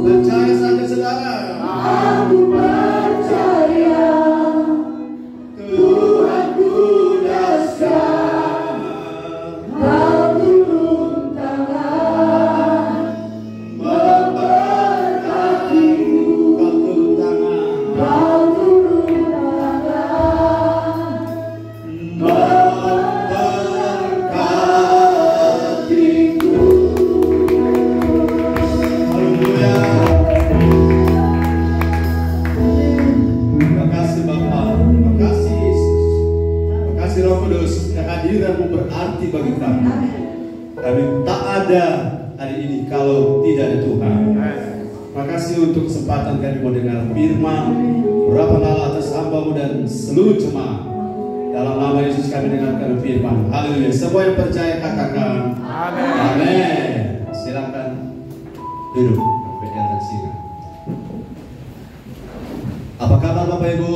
Percaya saja saudara. Aku percaya Tuhanku dahsyat, Kau turun tangan memberkatiku. Kau turun tangan. Kau turun tangan memberkatiku. Haleluya. Terima kasih Bapa, terima kasih Yesus, terima kasih Roh Kudus. Kehadiranmu berarti bagi kami. Kami tak ada hari ini kalau tidak ada Tuhan. Terima kasih untuk kesempatan kami mau dengar firman. Berapa kali atas hamba-Mu dan seluruh jemaat. Dalam nama Yesus kami dengarkan firman. Haleluya. Semua yang percaya katakan Amin. Amin. Silakan duduk. dan silakan. Apa kabar Bapak Ibu?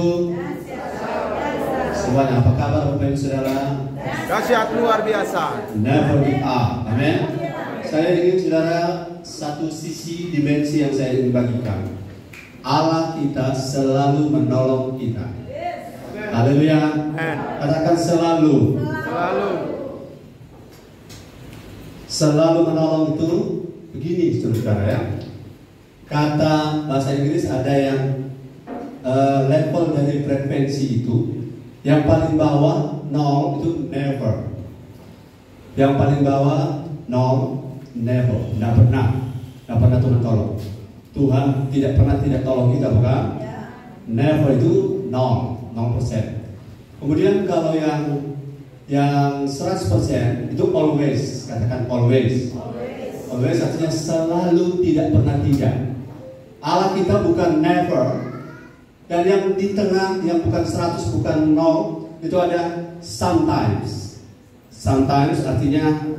Semuanya apa kabar Bapak Ibu Saudara? Dahsyat luar biasa. Never give up. Amin. Saya ingin saudara satu sisi dimensi yang saya ingin bagikan. Allah kita selalu menolong kita. Haleluya. Amin. Katakan selalu. Selalu. Selalu menolong itu begini saudara ya. Kata bahasa Inggris ada yang level dari frekuensi itu. Yang paling bawah 0 itu never. Yang paling bawah 0 never. Tidak pernah Tuhan tolong. Tuhan tidak pernah tidak tolong kita, bukan? Never itu 0%. Kemudian kalau yang 100% itu always. Katakan always. Always artinya selalu, tidak pernah tidak. Allah kita bukan never. Dan yang di tengah, yang bukan 100, bukan 0, itu ada sometimes. Sometimes artinya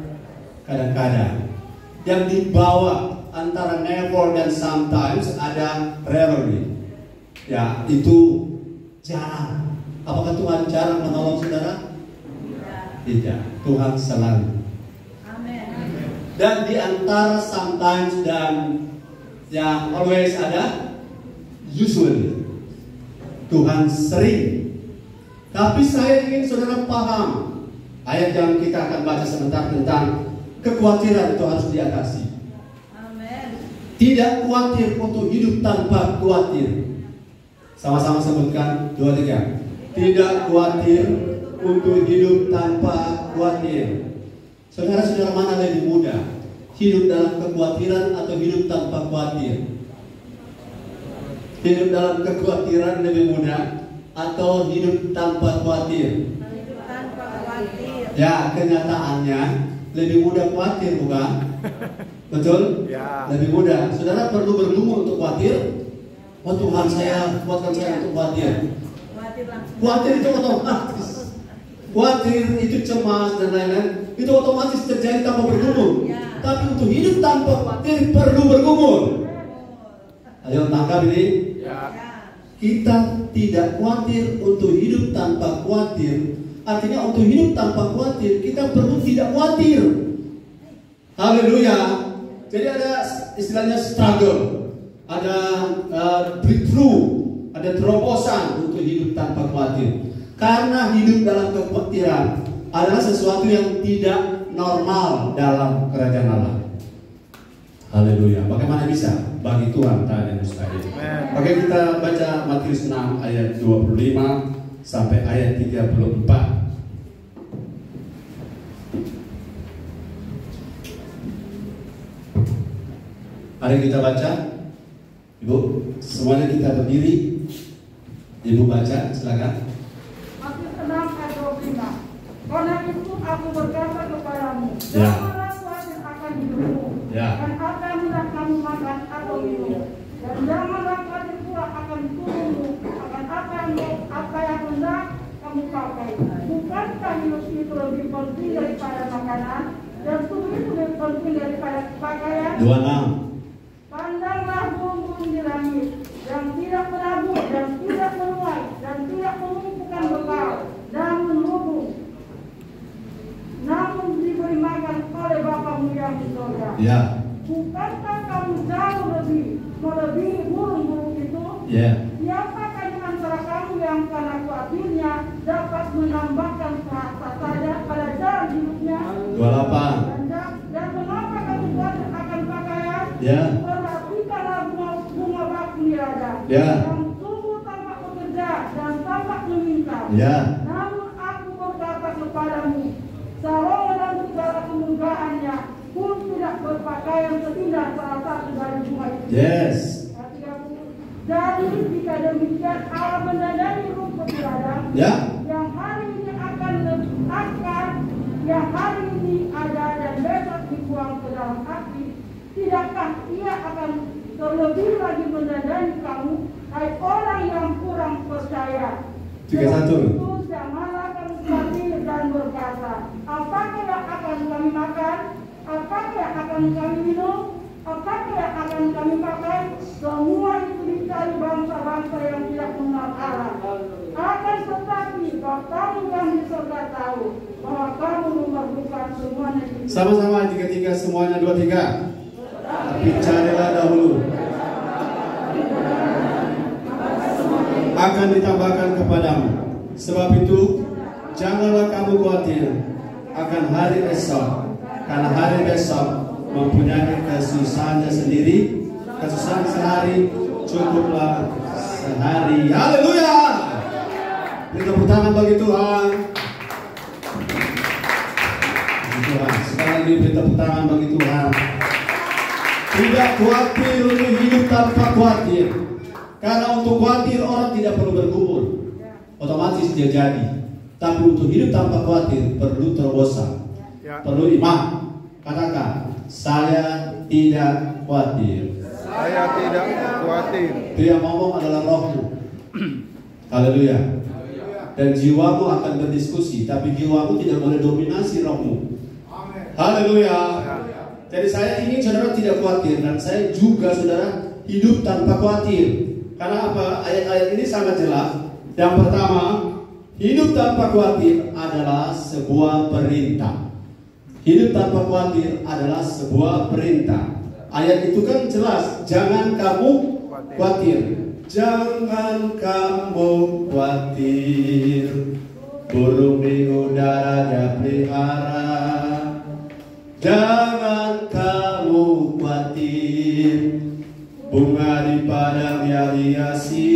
kadang-kadang. Yang di bawah antara never dan sometimes ada rarely. Ya, itu jarang. Apakah Tuhan jarang menolong saudara? Tidak. Tuhan selalu. Dan di antara sometimes dan yang always ada usually. Tuhan sering. Tapi saya ingin saudara paham ayat yang kita akan baca sebentar tentang kekhawatiran itu harus diatasi. Tidak khawatir untuk hidup tanpa khawatir. Sama-sama sebutkan 2, 3. Tidak khawatir untuk hidup tanpa khawatir. Saudara-saudara mana lebih mudah? Hidup dalam kekhawatiran atau hidup tanpa khawatir? Hidup dalam kekhawatiran lebih mudah atau hidup tanpa khawatir? Hidup tanpa khawatir. Ya, kenyataannya lebih mudah khawatir, bukan? Betul? Ya. Lebih mudah. Saudara perlu bergumul untuk khawatir. Oh Tuhan, saya kuatkan saya untuk khawatir. Khawatir langsung. Khawatir itu otomatis. Khawatir itu cemas dan lain-lain. Itu otomatis terjadi tanpa bergumul. Ya. Tapi untuk hidup tanpa khawatir perlu bergumul. Ayo tangkap ini. Ya. Kita tidak khawatir untuk hidup tanpa khawatir. Artinya untuk hidup tanpa khawatir kita perlu tidak khawatir. Haleluya. Jadi ada istilahnya struggle, ada breakthrough, ada terobosan untuk hidup tanpa khawatir. Karena hidup dalam kekhawatiran adalah sesuatu yang tidak normal dalam kerajaan Allah. Haleluya. Bagaimana bisa? Bagi Tuhan tak ada yang mustahil. Oke, kita baca Matius 6 ayat 25 sampai ayat 34. Mari kita baca. Ibu, semuanya kita berdiri. Ibu baca, silakan. Matius 6 ayat 25. Karena itu aku berkata kepadamu, Ya. janganlah khawatir akan hidupmu, Ya. dan apa yang hendak kamu makan atau minum, dan janganlah khawatir pula akan tubuhmu, akan apa yang hendak kamu pakai. Bukankah hidup itu lebih penting daripada makanan, dan tubuh itu lebih penting daripada pakaian? 26. Pandanglah burung-burung di langit, yang tidak menabur, dan tidak menuai, dan tidak mengumpulkan bekal, dan menubur, namun diberi makan oleh Bapamu yang di sorga. Ya. Bukankah kamu jauh lebih Ya. Siapakah di antara kamu yang karena khawatirnya dapat menambahkan sehasta saja pada jalan hidupnya? 28. Dan mengapa kamu khawatir akan pakaian? Ya. Perhatikanlah bunga bakul ladang Ya. yang tumbuh tanpa bekerja dan tanpa meminta. Ya. Namun aku berkata kepadamu, Salomo dan segala kemuliaannya pun tidak berpakaian seindah salah satu dari bunga itu. Yes. Jadi jika demikian Allah mendandani rumput di ladang Ya. yang hari ini yang hari ini ada dan besok dibuang ke dalam api, tidakkah Ia akan terlebih lagi mendandani kamu, hai orang yang kurang percaya? 31. Itu janganlah kamu khawatir dan berkata, apakah yang akan kami makan? Apakah yang akan kami minum? Apakah yang akan kami pakai? Semua itu dicari bangsa-bangsa yang tidak mengenal Allah. Akan tetapi Bapamu yang di surga tahu bahwa kamu memerlukan semuanya itu. Sama-sama 3-3 semuanya 2-3. Tapi carilah dahulu. Akan ditambahkan kepadamu. Sebab itu janganlah kamu khawatir akan hari esok, karena hari besok mempunyai kesusahannya sendiri. Kesusahan sehari cukuplah sehari. Haleluya. Beri tepuk tangan bagi Tuhan. Bagi Tuhan. Sekali lagi beri tepuk tangan bagi Tuhan. Tidak khawatir untuk hidup tanpa khawatir. Karena untuk khawatir orang tidak perlu berkumpul, otomatis dia jadi. Tapi untuk hidup tanpa khawatir perlu terobosan, perlu iman. Katakan, saya tidak khawatir. Saya tidak khawatir. Itu yang ngomong adalah rohmu. Haleluya. Dan jiwamu akan berdiskusi, tapi jiwamu tidak boleh dominasi rohmu. Haleluya. Jadi saya ingin saudara tidak khawatir, dan saya juga saudara hidup tanpa khawatir. Karena apa? Ayat-ayat ini sangat jelas. Yang pertama, hidup tanpa khawatir adalah sebuah perintah. Hidup tanpa khawatir adalah sebuah perintah. Ayat itu kan jelas, jangan kamu khawatir. Jangan kamu khawatir, burung di udara dia pelihara. Jangan kamu khawatir, bunga di padang dia hiasi.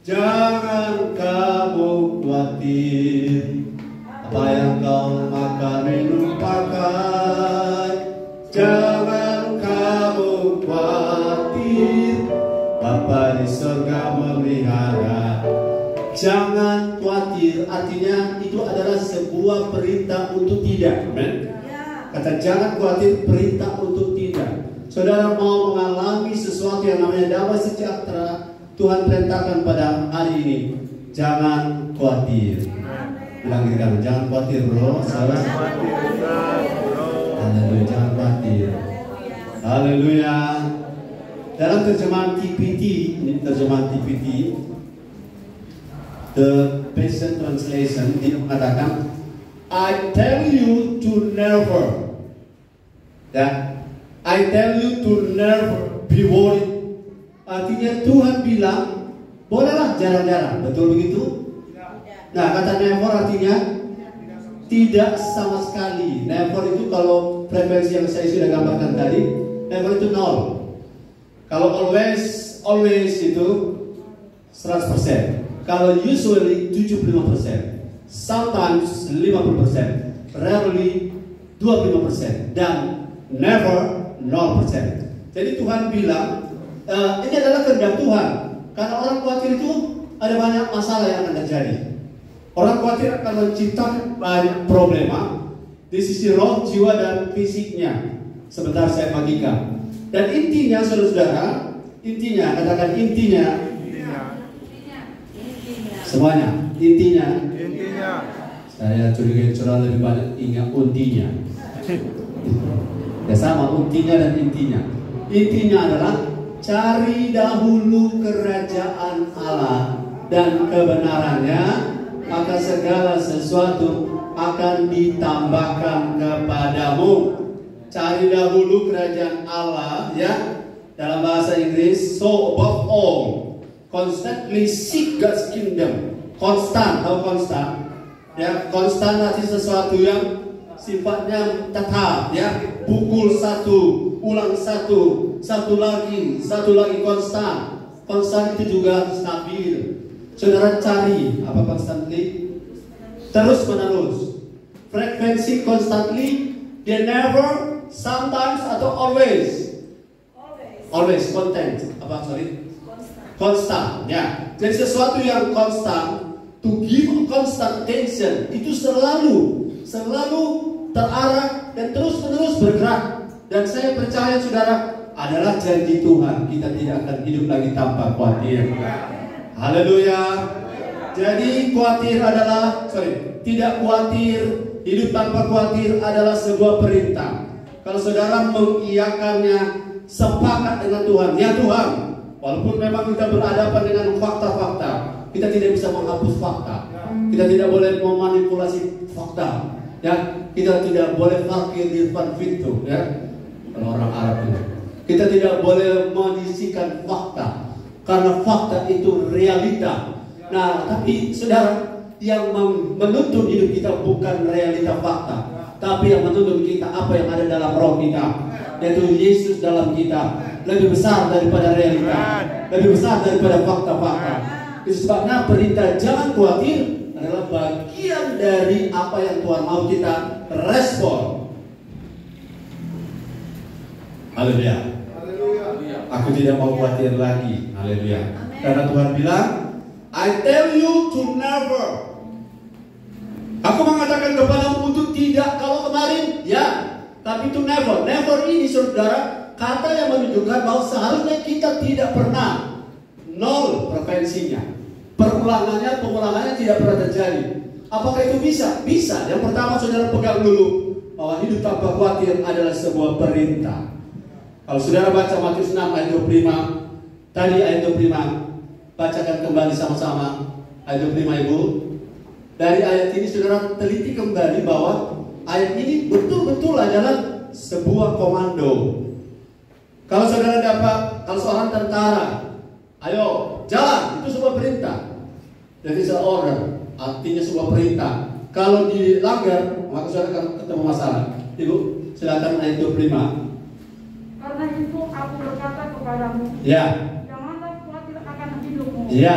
Jangan kamu khawatir, apa yang kau makan minum pakai. Jangan kamu khawatir, Bapa di surga memelihara. Jangan khawatir, artinya itu adalah sebuah perintah untuk tidak. Amen. Kata jangan khawatir, perintah untuk tidak. Saudara mau mengalami sesuatu yang namanya damai sejahtera, Tuhan perintahkan pada hari ini, jangan khawatir. Bilang gitu kan, jangan khawatir bro. Salah. Haleluya, jangan khawatir. Haleluya. Dalam terjemahan TPT, ini terjemahan TPT, The Passion Translation, dia mengatakan, I tell you to never, I tell you to never be worried. Artinya Tuhan bilang, bolehlah jarang-jarang, betul begitu? Nah, kata never artinya tidak sama sekali. Never itu kalau frekuensi yang saya sudah gambarkan tadi, never itu 0. Kalau always itu 100%. Kalau usually 75%, sometimes 50%, rarely 25%, dan never 0%. Jadi Tuhan bilang, ini adalah kehendak Tuhan. Karena orang khawatir itu ada banyak masalah yang akan terjadi. Orang khawatir akan menciptakan banyak problema di sisi roh, jiwa, dan fisiknya. Sebentar saya bagikan. Dan intinya, saudara-saudara, intinya, katakan intinya. Semuanya, intinya. Saya curiga curang lebih banyak ingat untinya. Ya sama, untinya dan intinya. Intinya adalah cari dahulu kerajaan Allah dan kebenarannya, maka segala sesuatu akan ditambahkan kepadamu. Cari dahulu kerajaan Allah, ya, Dalam bahasa Inggris, so above all, constantly seek God's kingdom. Konstan, tahu konstan? Ya, konstan arti sesuatu yang sifatnya tetap, ya. Pukul satu, ulang satu, satu lagi konstan. Konstan itu juga stabil. Saudara cari apa constantly? Terus menerus. Frekuensi constantly, dia never, sometimes atau always. Always content. Apa sorry? Konstan, ya. Jadi sesuatu yang konstan, to give a constant attention, itu selalu terarah dan terus-menerus bergerak. Dan saya percaya saudara, adalah janji Tuhan, kita tidak akan hidup lagi tanpa khawatir. Haleluya. Jadi tidak khawatir, hidup tanpa khawatir adalah sebuah perintah. Kalau saudara mengiyakannya, sepakat dengan Tuhan, ya Tuhan, walaupun memang kita berhadapan dengan fakta-fakta, kita tidak bisa menghapus fakta. Kita tidak boleh memanipulasi fakta. Ya, kita tidak boleh fakir di depan pintu. Ya, kalau orang Arab itu, kita tidak boleh menyisikan fakta, karena fakta itu realita. Nah, tapi saudara, yang menuntun hidup kita bukan realita fakta, tapi yang menuntun kita apa yang ada dalam roh kita, yaitu Yesus dalam kita. Lebih besar daripada realita, lebih besar daripada fakta-fakta. Itu sebabnya perintah jangan khawatir adalah bagian dari apa yang Tuhan mau kita respon. Haleluya. Aku tidak mau khawatir lagi. Haleluya. Karena Tuhan bilang, I tell you to never. Aku mengatakan kepadamu untuk tidak. Kalau kemarin, ya. Tapi to never. Never ini saudara, kata yang menunjukkan bahwa seharusnya kita tidak pernah. Nol frekuensinya. Pengulangannya tidak pernah terjadi. Apakah itu bisa? Bisa. Yang pertama saudara pegang dulu bahwa hidup tanpa khawatir adalah sebuah perintah. Kalau saudara baca Matius 6 ayat 25, tadi ayat 25, bacakan kembali sama-sama ayat 25 Ibu. Dari ayat ini saudara teliti kembali bahwa ayat ini betul-betul adalah sebuah komando. Kalau saudara kalau seorang tentara, ayo jalan, itu sebuah perintah. Jadi order, artinya sebuah perintah. Kalau dilanggar, maka saudara akan ketemu masalah. Ibu, silakan ayat 25. Karena itu aku berkata kepadamu, ya, janganlah khawatir akan hidupmu, ya,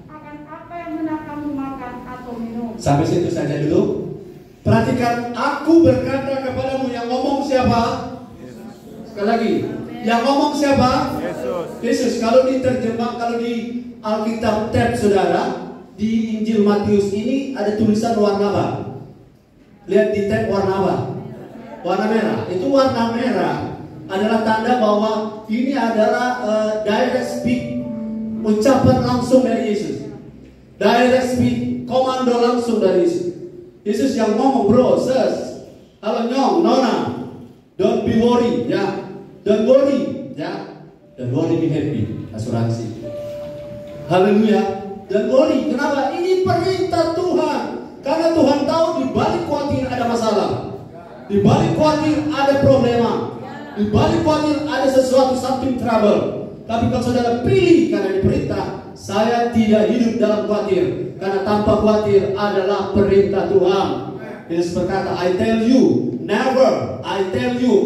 akan apa yang hendak kamu makan atau minum. Sampai situ saja dulu. Perhatikan, aku berkata kepadamu, yang ngomong siapa? Sekali lagi, yang ngomong siapa? Yesus. Kalau diterjemah, kalau di Alkitab tab saudara, di Injil Matius ini ada tulisan warna apa? Lihat di tab warna apa? Warna merah. Itu warna merah adalah tanda bahwa ini adalah direct speak, ucapan langsung dari Yesus. Direct speak, komando langsung dari Yesus. Yesus yang ngomong, bro, sis, halo nyong, nona, don't be worry, ya, don't worry, ya, don't worry, be happy, asuransi. Haleluya. Don't worry, kenapa? Ini perintah Tuhan. Karena Tuhan tahu di balik khawatir ada masalah, di balik khawatir ada problema, di balik khawatir ada sesuatu, something trouble. Tapi kalau saudara pilih karena diperintah, saya tidak hidup dalam khawatir, karena tanpa khawatir adalah perintah Tuhan. Yesus berkata, I tell you, never. I tell you,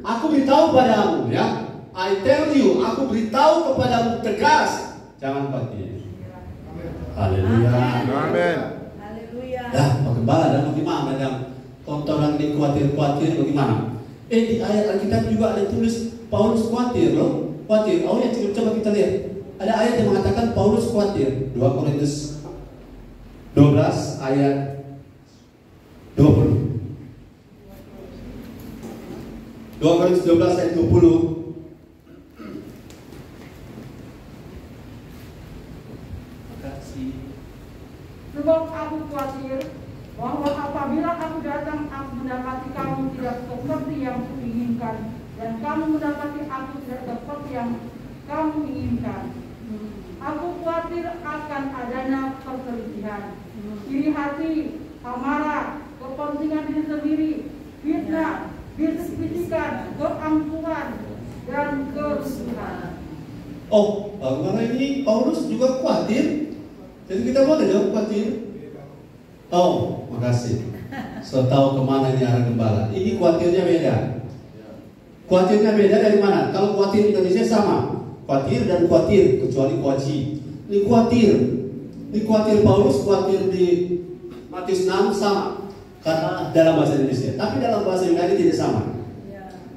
aku beritahu padamu, ya. I tell you, aku beritahu kepadamu tegas, jangan khawatir. Haleluya. Amin. Haleluya. Dah, Pak Gembala, dan bagaimana yang kotoran di khawatir bagaimana? Di ayat Alkitab juga ada tulis Paulus khawatir loh. Khawatir. Oh ya, coba kita lihat. Ada ayat yang mengatakan Paulus khawatir. 2 Korintus 12 ayat 20. 2 Korintus 12 ayat 20. Sebab aku khawatir bahwa apabila aku datang, aku mendapati kamu tidak seperti yang kuinginkan, dan kamu mendapati aku tidak seperti yang kamu inginkan. Aku khawatir akan adanya perselisihan, iri hati, amarah, kepentingan diri sendiri, fitnah, bisik-bisikan, keangkuhan, dan kerusuhan. Oh, bagaimana ini Paulus juga khawatir? Jadi kita boleh dong khawatir? Oh, makasih. So tahu kemana ini arah gembala. Ini khawatirnya beda. Khawatirnya beda dari mana? Kalau khawatir Indonesia sama, khawatir dan khawatir, kecuali kuaci. Ini khawatir. Ini khawatir Paulus, khawatir di Matius 6 sama. Karena dalam bahasa Indonesia. Tapi dalam bahasa Yunani tidak sama.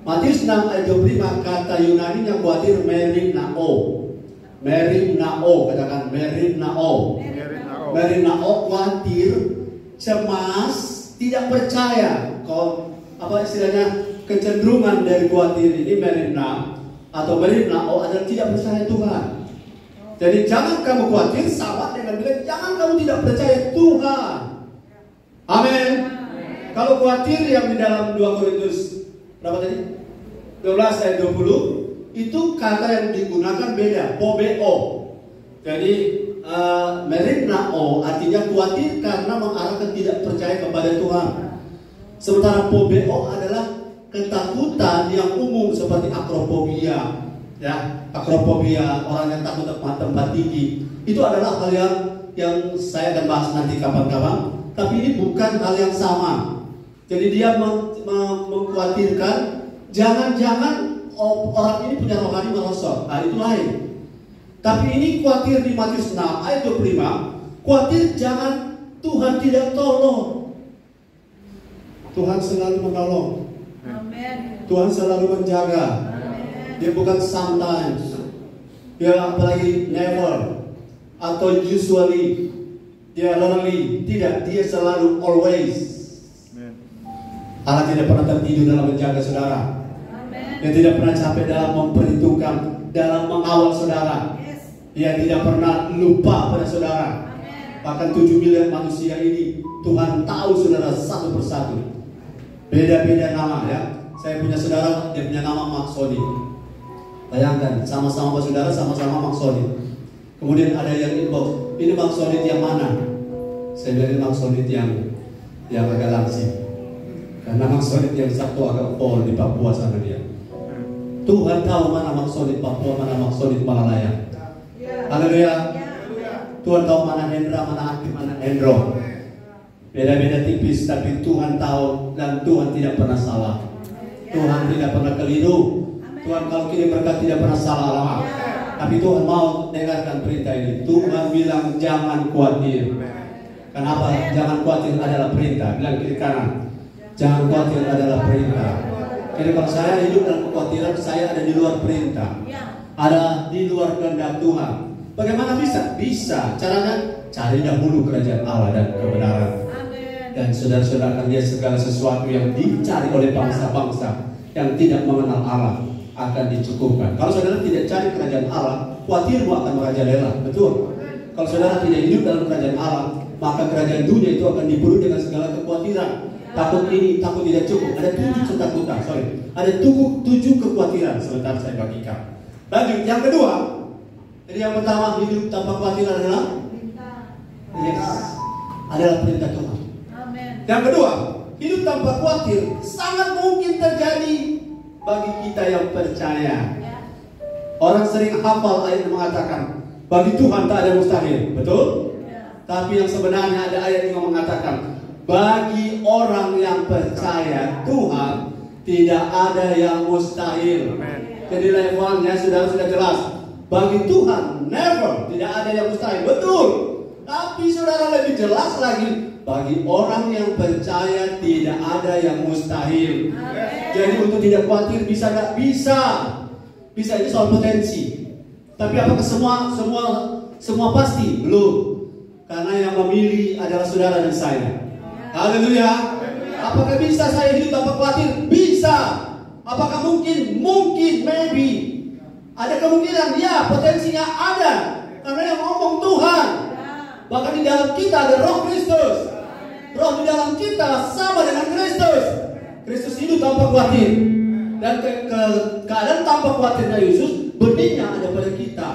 Matius 6 ayat 25 kata Yunani yang khawatir merinao. Merinao, katakan merinao. Merinao khawatir, cemas, tidak percaya. Kalau apa istilahnya kecenderungan dari khawatir ini merina atau merinao adalah tidak percaya Tuhan. Jadi jangan kamu khawatir sama dengan bilang jangan kamu tidak percaya Tuhan. Amin. Kalau khawatir yang di dalam 2 Korintus berapa tadi? 12 ayat 20 itu kata yang digunakan beda, pobeo. Jadi merinao artinya khawatir karena mengarahkan tidak percaya kepada Tuhan. Sementara pobeo adalah ketakutan yang umum seperti akrophobia, ya, akrophobia orang yang takut tempat tinggi. Itu adalah hal yang saya akan bahas nanti kapan-kapan. Tapi ini bukan hal yang sama. Jadi dia mengkhawatirkan jangan-jangan orang ini punya rohani merosot. Nah, itu lain. Tapi ini khawatir di Matius 6 ayat 25, khawatir jangan Tuhan tidak tolong. Tuhan selalu menolong. Amin. Tuhan selalu menjaga. Amin. Dia bukan sometimes. Dia apalagi never atau usually. Dia rarely. Tidak, dia selalu always. Allah tidak pernah tertidur dalam menjaga saudara. Dia tidak pernah capek dalam memperhitungkan, dalam mengawal saudara. Dia tidak pernah lupa pada saudara. Bahkan 7 miliar manusia ini Tuhan tahu saudara satu persatu. Beda-beda nama ya. Saya punya saudara, dia punya nama Maksoni. Bayangkan, sama-sama saudara, sama-sama Maksoni. Kemudian ada yang inbox, ini Maksoni yang mana? Saya bilang ini Maksoni yang agak langsing. Karena Maksoni yang satu agak pol di Papua sana dia. Tuhan tahu mana Maksoni Papua, mana Maksoni Malaya. Haleluya. Tuhan tahu mana Hendra, mana Aktif, mana Hendro. Beda-beda tipis, tapi Tuhan tahu dan Tuhan tidak pernah salah. Tuhan tidak pernah keliru. Tuhan kalau kirim berkat tidak pernah salah alamat. Tapi Tuhan mau dengarkan perintah ini. Tuhan bilang jangan khawatir. Kenapa? Jangan khawatir adalah perintah. Bilang kiri kanan. Jangan khawatir adalah perintah. Jadi kalau saya hidup dalam kekhawatiran, saya ada di luar perintah. Ada di luar kehendak Tuhan. Bagaimana bisa? Bisa. Caranya cari dahulu kerajaan Allah dan kebenaran. Dan saudara-saudara akan lihat segala sesuatu yang dicari oleh bangsa-bangsa yang tidak mengenal Allah akan dicukupkan. Kalau saudara tidak cari kerajaan Allah, khawatirmu akan merajalela. Betul. Kalau saudara tidak hidup dalam kerajaan Allah, maka kerajaan dunia itu akan dipenuhi dengan segala kekhawatiran. Takut ini, takut tidak cukup. Ada 7 ketakutan. Ada 7 kekhawatiran. Sebentar saya bagikan. Lanjut, yang kedua. Jadi yang pertama, hidup tanpa khawatir adalah adalah perintah Tuhan. Yang kedua, hidup tanpa khawatir sangat mungkin terjadi bagi kita yang percaya. Orang sering hafal ayat yang mengatakan bagi Tuhan tak ada mustahil, betul? Tapi yang sebenarnya ada ayat yang mengatakan bagi orang yang percaya Tuhan tidak ada yang mustahil. Jadi levelnya sudah jelas. Bagi Tuhan never, tidak ada yang mustahil, betul. Tapi saudara lebih jelas lagi. Bagi orang yang percaya tidak ada yang mustahil. Jadi untuk tidak khawatir bisa nggak? Bisa. Bisa, ini soal potensi. Tapi apakah semua pasti? Belum. Karena yang memilih adalah saudara dan saya. Haleluya. Apakah bisa saya hidup tanpa khawatir? Bisa. Apakah mungkin? Mungkin, maybe. Ada kemungkinan, ya, potensinya ada. Karena yang ngomong Tuhan. Bahkan di dalam kita ada Roh Kristus. Roh di dalam kita sama dengan Kristus. Kristus hidup tanpa khawatir. Dan keadaan tanpa khawatirnya Yesus, benihnya ada pada kita.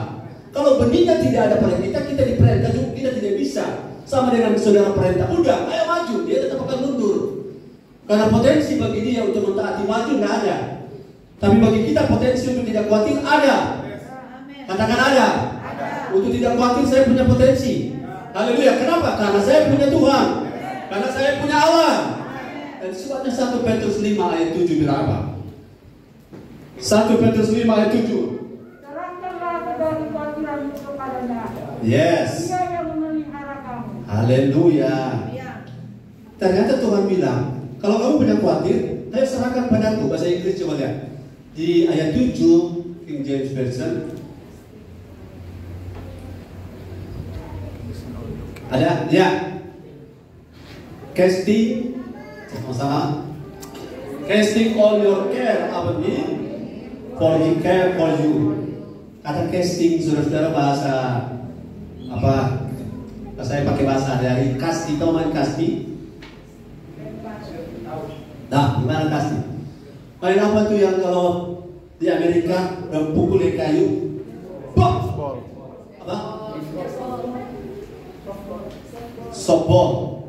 Kalau benihnya tidak ada pada kita, kita diperintah juga kita tidak bisa. Sama dengan saudara perintah, udah, ayo maju, dia tetap akan mundur. Karena potensi bagi dia untuk mentaati maju nggak ada. Tapi bagi kita potensi untuk tidak khawatir ada. Katakan ada. Untuk tidak khawatir, saya punya potensi. Haleluya. Kenapa? Karena saya punya Tuhan. Karena saya punya Allah. Dan sebabnya 1 Petrus 5 ayat 7 bilang apa? 1 Petrus 5 ayat 7. Serahkanlah segala kekhawatiranmu kepadanya. Yes. Dia yang memelihara kamu. Haleluya. Ya. Ternyata Tuhan bilang, kalau kamu punya khawatir, ayo serahkan padaku. Bahasa Inggris coba lihat. Di ayat 7 King James Version. Ada? Ya. Casting sama-sama. Casting all your care upon him, for he care for you. Kata casting, saudara-saudara, bahasa apa? Saya pakai bahasa dari kasti. Tahu main kasti? Nah, gimana kasti? Main apa tuh yang kalau di Amerika pukul kayu? Bom! Apa? Softball.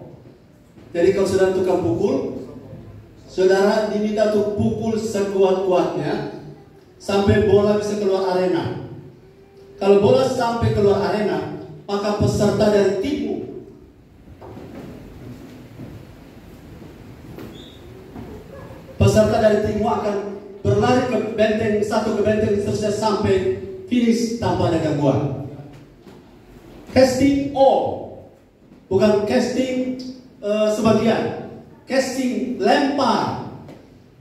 Jadi kalau saudara tukang pukul, saudara diminta untuk pukul sekuat-kuatnya sampai bola bisa keluar arena. Kalau bola sampai keluar arena, maka peserta dari timmu akan berlari ke benteng satu, ke benteng seterusnya sampai finish tanpa ada gangguan. Casting all, bukan casting sebagian. Casting,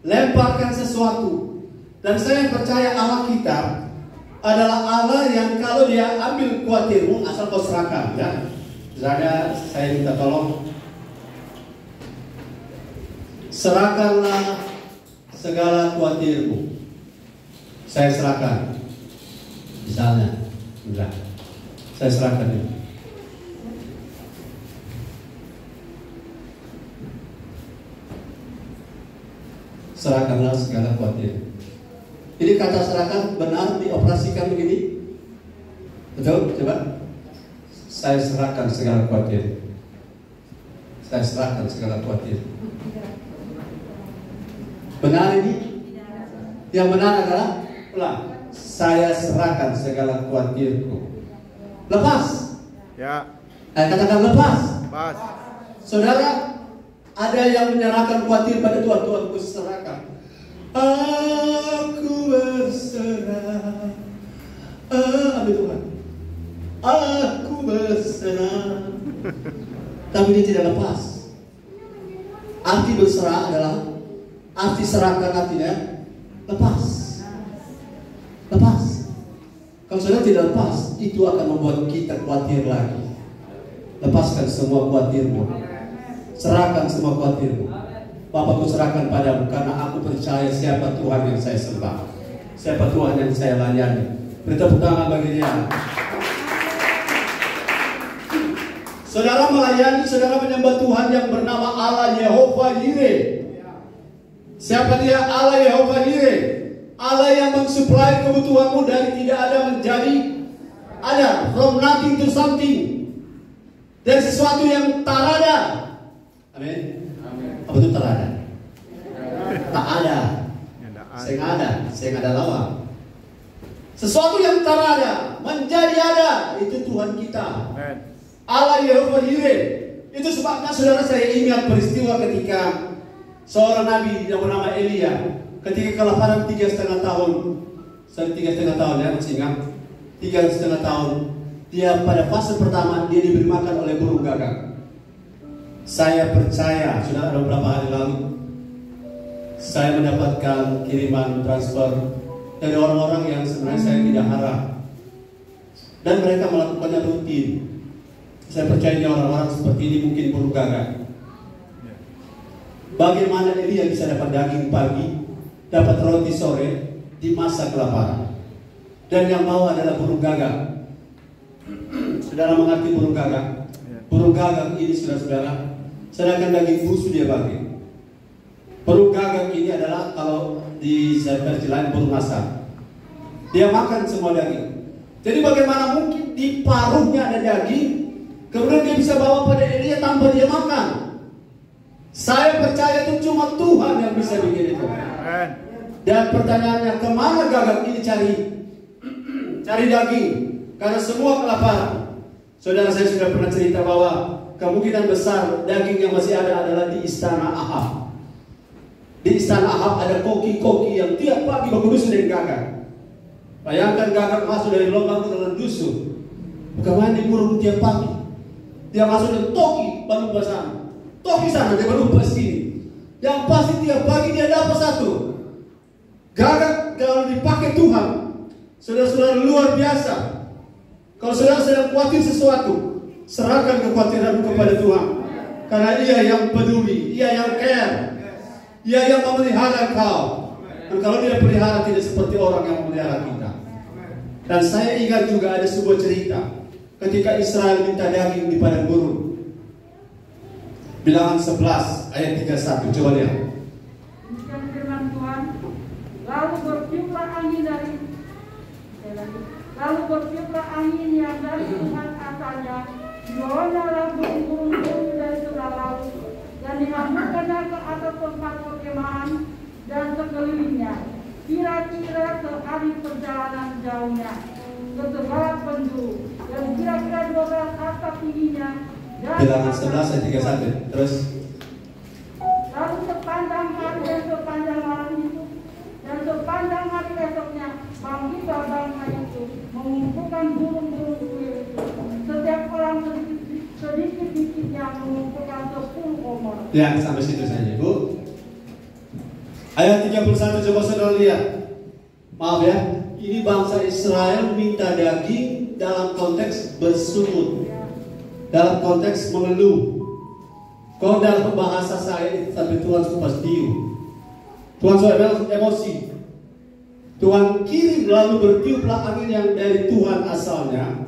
lemparkan sesuatu. Dan saya percaya Allah kita adalah Allah yang kalau dia ambil khawatirmu asal kau serahkan, ya. Misalnya saya minta tolong, serahkanlah segala khawatirmu. Saya serahkan. Misalnya, saya serahkan ini. Serahkanlah segala khawatir. Jadi kata serahkan benar dioperasikan begini? Betul? Coba. Saya serahkan segala khawatir. Saya serahkan segala khawatir. Benar ini? Yang benar adalah ulang. Saya serahkan segala khawatirku. Lepas. Ya. Katakan lepas. Pas. Saudara, ada yang menyerahkan khawatir pada Tuhan. Tuhan, aku serahkan. Aku berserah. Amin Tuhan. Aku berserah. Tapi dia tidak lepas. Arti berserah adalah, arti serahkan artinya lepas. Lepas. Kalau saudara tidak lepas, itu akan membuat kita khawatir lagi. Lepaskan semua khawatirmu. Serahkan semua khawatirmu. Bapakku serahkan padamu karena aku percaya siapa Tuhan yang saya sembah, siapa Tuhan yang saya layani. Beri tepuk tangan bagi dia. Saudara melayani, saudara menyembah Tuhan yang bernama Allah Yehova Yireh. Siapa dia? Allah Yehova Yireh. Allah yang mensuplai kebutuhanmu dari tidak ada menjadi ada, from nothing to something, dari sesuatu yang tak ada. Amin. Apa itu tak ada? Tak ada. Saya nggak ada lawan. Sesuatu yang tak ada menjadi ada, itu Tuhan kita. Allah Yehova Yireh. Itu sebabnya saudara, saya ingat peristiwa ketika seorang nabi yang bernama Elia, ketika kelaparan 3,5 tahun. Saya 3,5 tahun ya, masih ingat. 3,5 tahun. Dia pada fase pertama dia diberi makan oleh burung gagak. Saya percaya, sudah ada beberapa hari lalu saya mendapatkan kiriman transfer dari orang-orang yang sebenarnya saya tidak harap, dan mereka melakukannya rutin. Saya percaya orang-orang seperti ini mungkin burung gagak. Bagaimana Elia bisa dapat daging pagi, dapat roti sore di masa kelaparan, dan yang mau adalah burung gagak. Saudara mengerti burung gagak? Burung gagak ini saudara-saudara, sedangkan daging busuk dia bagi. Burung gagak ini adalah kalau di versi lain burung masak. Dia makan semua daging. Jadi bagaimana mungkin di paruhnya ada daging, kemudian dia bisa bawa pada Elia tanpa dia makan? Saya percaya itu cuma Tuhan yang bisa bikin itu. Dan pertanyaannya, kemana gagak ini cari cari daging, karena semua kelaparan. Saudara, saya sudah pernah cerita bahwa kemungkinan besar daging yang masih ada adalah di istana Ahab. Di istana Ahab ada koki-koki yang tiap pagi berdusun dengan gagak. Bayangkan gagak masuk dari lubang ke dalam dusun. Bukan main burung tiap pagi. Dia masuk dan toki baru sana. Toki sana, dia baru sini. Yang pasti tiap pagi dia dapat satu. Gagak kalau dipakai Tuhan, saudara-saudara, luar biasa. Kalau saudara sedang khawatir sesuatu, serahkan kekhawatiran kepada Tuhan. Karena Ia yang peduli, Ia yang care, Ia yang memelihara kau. Dan kalau Dia pelihara, tidak seperti orang yang memelihara kita. Dan saya ingat juga ada sebuah cerita ketika Israel minta daging di padang gurun. Bilangan 11 ayat 31, coba lihat. Demikian firman Tuhan. Lalu bertiuplah angin yang dari Tuhan asalnya, dibawanya burung-burung dari sebelah laut, dan dihamburkannya ke atas tempat perkemahan dan sekelilingnya. Kira-kira sehari perjalanan jauhnya ke segala penjuru, dan kira-kira 12 atap tingginya. Bilangan 11 ayat 31. Terus Lalu sepanjang hari dan sepanjang malam itu dan sepanjang hari esoknya, bangkitlah bangsa itu mengumpulkan burung-burung kuil itu. Setiap orang sedikit-sedikitnya mengumpulkan 10 omor. ya, sampai situ saja, Bu. Ayat 31, coba saudara lihat. Maaf ya, ini bangsa Israel minta daging dalam konteks bersungut, dalam konteks mengeluh. Kalau dalam bahasa saya, tapi Tuhan suka diu. Tuhan suka emosi. Tuhan kirim lalu bertiuplah angin yang dari Tuhan asalnya,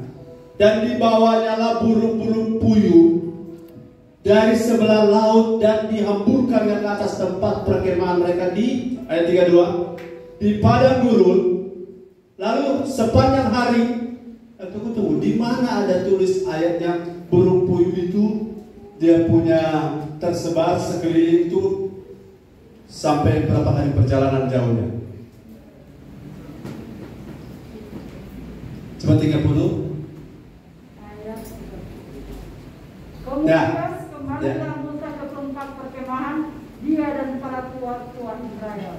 dan dibawanya lah burung-burung puyuh dari sebelah laut, dan dihamburkan ke atas tempat perkemahan mereka di ayat 32 di padang gurun. Lalu sepanjang hari, tunggu, di mana ada tulis ayatnya burung puyuh itu dia punya tersebar sekeliling itu sampai berapa hari perjalanan jauhnya? Coba 30. Kemudian kembalilah Musa ke tempat perkemahan, dia dan para tua-tua Israel.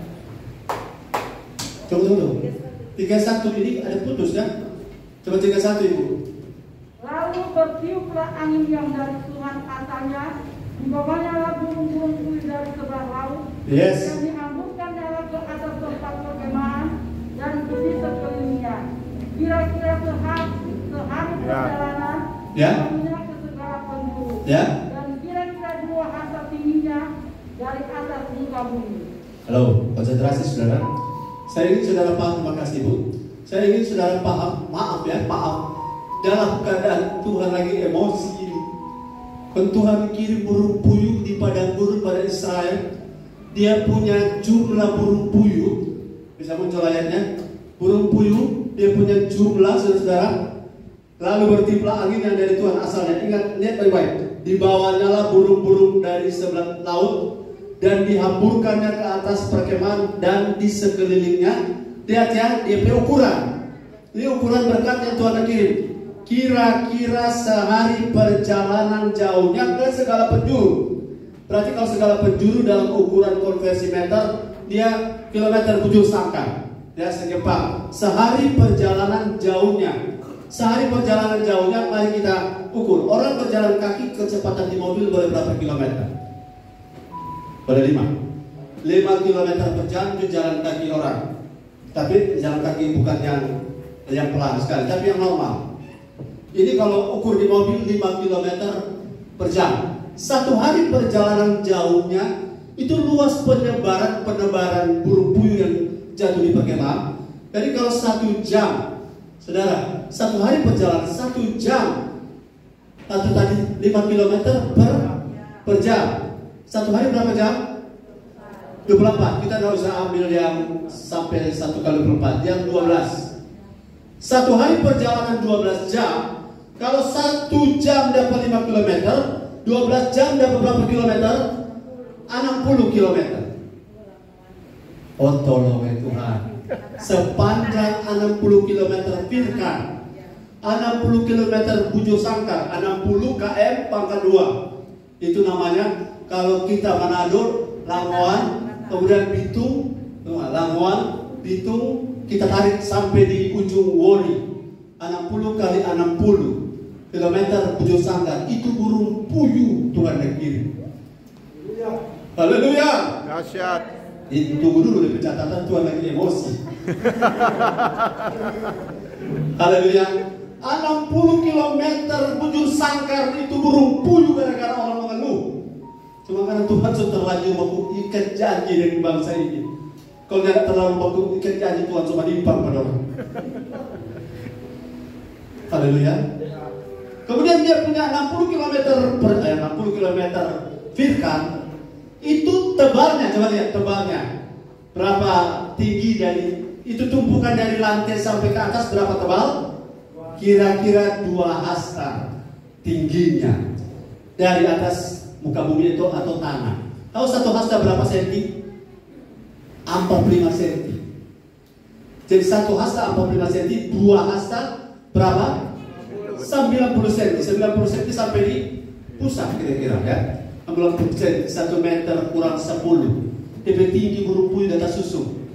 Tunggu. 31 ini ada putus kan? Coba 31 Ibu. Lalu bertiuplah angin yang dari Tuhan asalnya, dibawanya lah burung-burung puyuh dari sebelah laut, Yes. dan dihamburkannya lah ke atas tempat perkemahan dan di sekelilingnya. Kira-kira sehari perjalanan, Ya. dibawanya ke segala penjuru, Ya. dan kira-kira 2 atap tingginya dari atas muka bumi. Halo, konsentrasi saudara. Saya ingin saudara paham, terima kasih Bu. Saya ingin saudara paham, maaf dalam keadaan Tuhan lagi emosi ini. Kan Tuhan kirim burung puyuh di padang gurun pada Israel. Dia punya jumlah burung puyuh. Bisa muncul ayatnya. Burung puyuh, dia punya jumlah saudara. Lalu bertiuplah angin yang dari Tuhan asalnya. Ingat, lihat baik-baik. Dibawanya lah burung-burung dari sebelah laut, dan dihamburkannya ke atas perkemahan dan di sekelilingnya. Lihat ya, dia punya ukuran. Ini ukuran berkat yang Tuhan kirim. Kira-kira sehari perjalanan jauhnya ke segala penjuru. Berarti kalau segala penjuru dalam ukuran konversi meter, dia kilometer 7 sangka. Ya, segepak. Sehari perjalanan jauhnya. Sehari perjalanan jauhnya, mari kita ukur. Orang berjalan kaki, kecepatan di mobil boleh berapa kilometer? Boleh 5 kilometer per jam itu jalan kaki orang. Tapi jalan kaki bukan yang pelan sekali, tapi yang normal. Ini kalau ukur di mobil 5 kilometer per jam. Satu hari perjalanan jauhnya itu luas penebaran burung puyuh yang jatuh di perkemahan. Jadi kalau 1 jam, saudara, 1 hari perjalanan 1 jam, atau tadi 5 kilometer per jam. 1 hari berapa jam? 24. Kita tidak usah ambil yang sampai 1 kali 24, yang 12. 1 hari perjalanan 12 jam. Kalau 1 jam dapat 5 km, 12 jam dapat berapa kilometer? 60 km. Oh tolong ya Tuhan. sepanjang 60 km Firkan, 60 km Bujur Sangkar, 60 km Pangkal 2. Itu namanya kalau kita Manado, Lamongan, kemudian Bitung, Lamongan, Bitung, kita tarik sampai di ujung Wori. 60 kali 60 km Bujur Sangkar, itu burung puyuh Tuhan yang kirim. Haleluya. Dahsyat. Tunggu dulu di pencatatan, Tuhan lagi emosi. Haleluya. 60 km Bujur Sangkar itu burung puyuh gara-gara orang mengeluh. Cuma karena Tuhan sudah terlanjur waktu ikat janji dari bangsa ini. Kalau tidak terlalu waktu ikat janji, Tuhan cuma limpah pada orang. Haleluya. Kemudian dia punya 60 km Firkan. Itu tebalnya, coba lihat tebalnya. Berapa tinggi dari itu, tumpukan dari lantai sampai ke atas berapa tebal? Kira-kira 2 hasta tingginya dari atas muka bumi itu atau tanah. Tahu 1 hasta berapa senti? 45 senti. Jadi 1 hasta 45 senti, 2 hasta berapa? 90 senti. 90 senti sampai di pusat kira-kira ya. 90 senti, 1 meter kurang 10. Lebih tinggi burung puyuh di atas susu.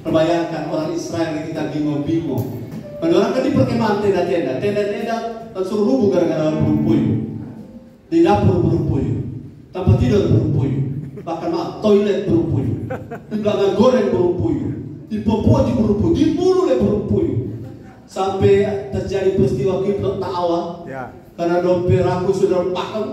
Perbayangkan orang Israel yang kita bingung-bingung. Orang kan di perkemahan tenda-tenda langsung rubuh gara-gara burung puyuh. Di dapur burung puyuh, tempat tidur burung puyuh, bahkan toilet burung puyuh, di belakang goreng burung puyuh, di popok di burung puyuh, di bulu oleh burung puyuh. Sampai terjadi peristiwa Kiblat Ta'awa karena dompet aku sudah makan.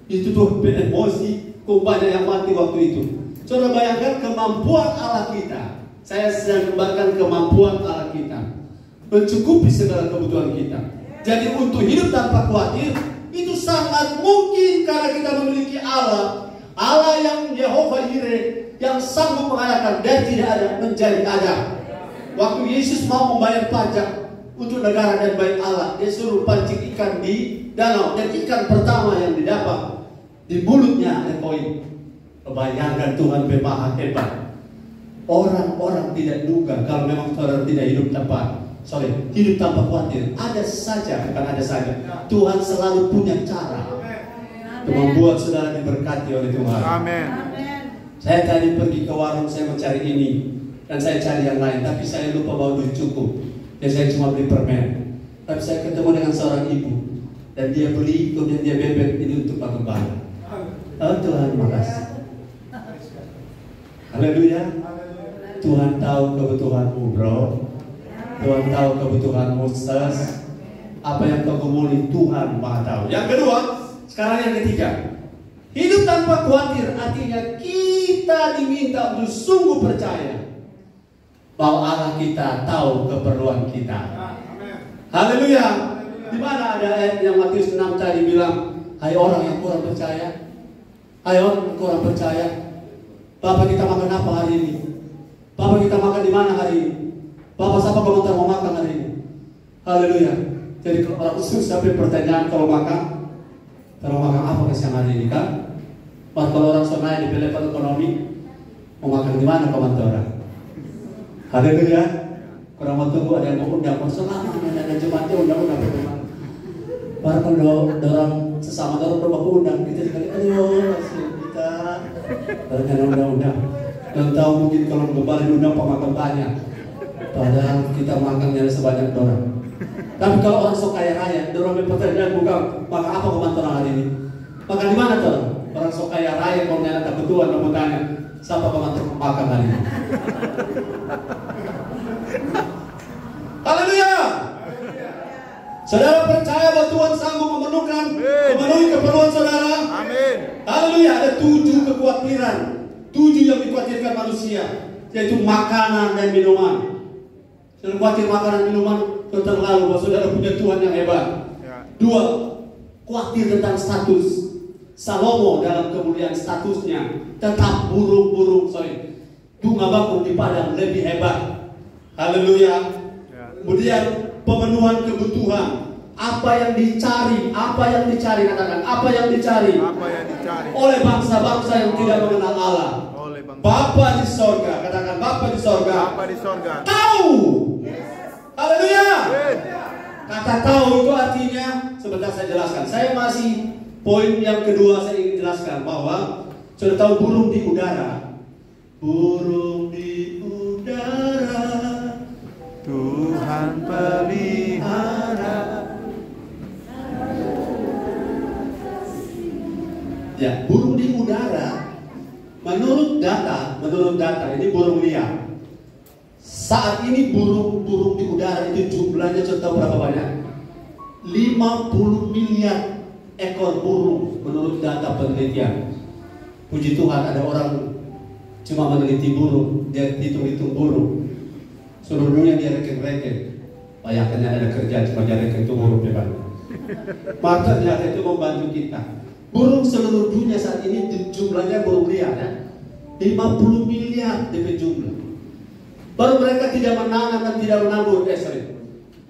Itu tuh emosi, kok banyak yang mati waktu itu. Saudara bayangkan kemampuan Allah kita. Saya sedang gambarkan kemampuan Allah kita mencukupi segala kebutuhan kita. Jadi untuk hidup tanpa khawatir itu sangat mungkin karena kita memiliki Allah yang Yehova Yireh, yang sanggup mengadakan dari tidak ada menjadi ada. Waktu Yesus mau membayar pajak untuk negara dan bait Allah, dia suruh pancing ikan di danau, dan ikan pertama yang didapat di mulutnya ada koin. Bayangkan Tuhan Maha hebat. Orang-orang tidak duga kalau memang saudara tidak hidup tanpa khawatir. Ada saja, bukan ada saja. Tuhan selalu punya cara untuk membuat saudara diberkati oleh Tuhan. Amin. Saya tadi pergi ke warung, saya mencari ini dan saya cari yang lain, tapi saya lupa bawa duit cukup. Dan saya cuma beli permen. Tapi saya ketemu dengan seorang ibu dan dia beli, kemudian dia bebek ini untuk Pak Gembala. Oh Tuhan, makasih. Haleluya. Tuhan tahu kebutuhanmu, bro. Tuhan tahu kebutuhanmu, sis. Apa yang kau gumuli, Tuhan Maha tahu. Yang kedua, sekarang yang ketiga. Hidup tanpa khawatir artinya kita diminta untuk sungguh percaya bahwa Allah kita tahu keperluan kita. Haleluya. Di mana ada ayat yang Matius 6 tadi bilang, hai orang yang kurang percaya, hai orang yang kurang percaya, Bapak kita makan apa hari ini? Bapak kita makan di mana hari ini? Bapak siapa komentar mau makan hari ini? Haleluya. Jadi kalau orang sampai pertanyaan kalau makan apa ke siang hari ini kan? Kalau orang sonai di level ekonomi mau makan di mana komentar? Haleluya. Kurang mau tunggu ada yang mau undang, selama ada jemaatnya undang-undang bagaimana? Baru kalau orang sesama orang berbaku undang kita sekali, aduh kita ternyata undang-undang. Dan tahu mungkin kalau gembala diundang pemakan banyak, padahal kita makannya sebanyak orang. Tapi kalau orang sok kaya raya, orang berpertanyaan bukan makan apa komentar hari ini? Makan di mana tuh? Orang sok kaya raya kalau ada kebutuhan kamu tanya, siapa komentar makan hari ini? Haleluya. Saudara percaya bahwa Tuhan sanggup memenuhi keperluan saudara? Amin. Haleluya. Ada 7 kekhawatiran, 7 yang dikhawatirkan manusia, yaitu makanan dan minuman. Saudara khawatir makanan dan minuman, terlalu bahwa saudara punya Tuhan yang hebat. 2, khawatir tentang status. Salomo dalam kemuliaan statusnya tetap bunga bakung di padang lebih hebat. Haleluya. Kemudian pemenuhan kebutuhan, apa yang dicari katakan, apa yang dicari oleh bangsa-bangsa yang tidak mengenal Allah. Bapa di sorga, katakan Bapa di sorga. Bapa di sorga. Tahu. Haleluya. Amin. Kata tahu itu artinya, sebentar saya jelaskan. Saya masih poin yang kedua saya ingin jelaskan bahwa sudah tahu burung di udara. Burung di udara, Tuhan pelihara. Ya, burung di udara. Menurut data ini burung liar. Saat ini burung di udara itu jumlahnya sudah tahu berapa banyak? 50 miliar ekor burung menurut data penelitian. Puji Tuhan ada orang cuma meneliti burung, dia hitung-hitung burung. Seluruh dunia dia reken-reken. Bayangkannya ada kerja cuma dia reken itu burung bebas. Maka ternyata itu membantu kita. Burung seluruh dunia saat ini jumlahnya burung liar ya. 50 miliar DP jumlah. Baru mereka tidak menanam dan tidak menabur,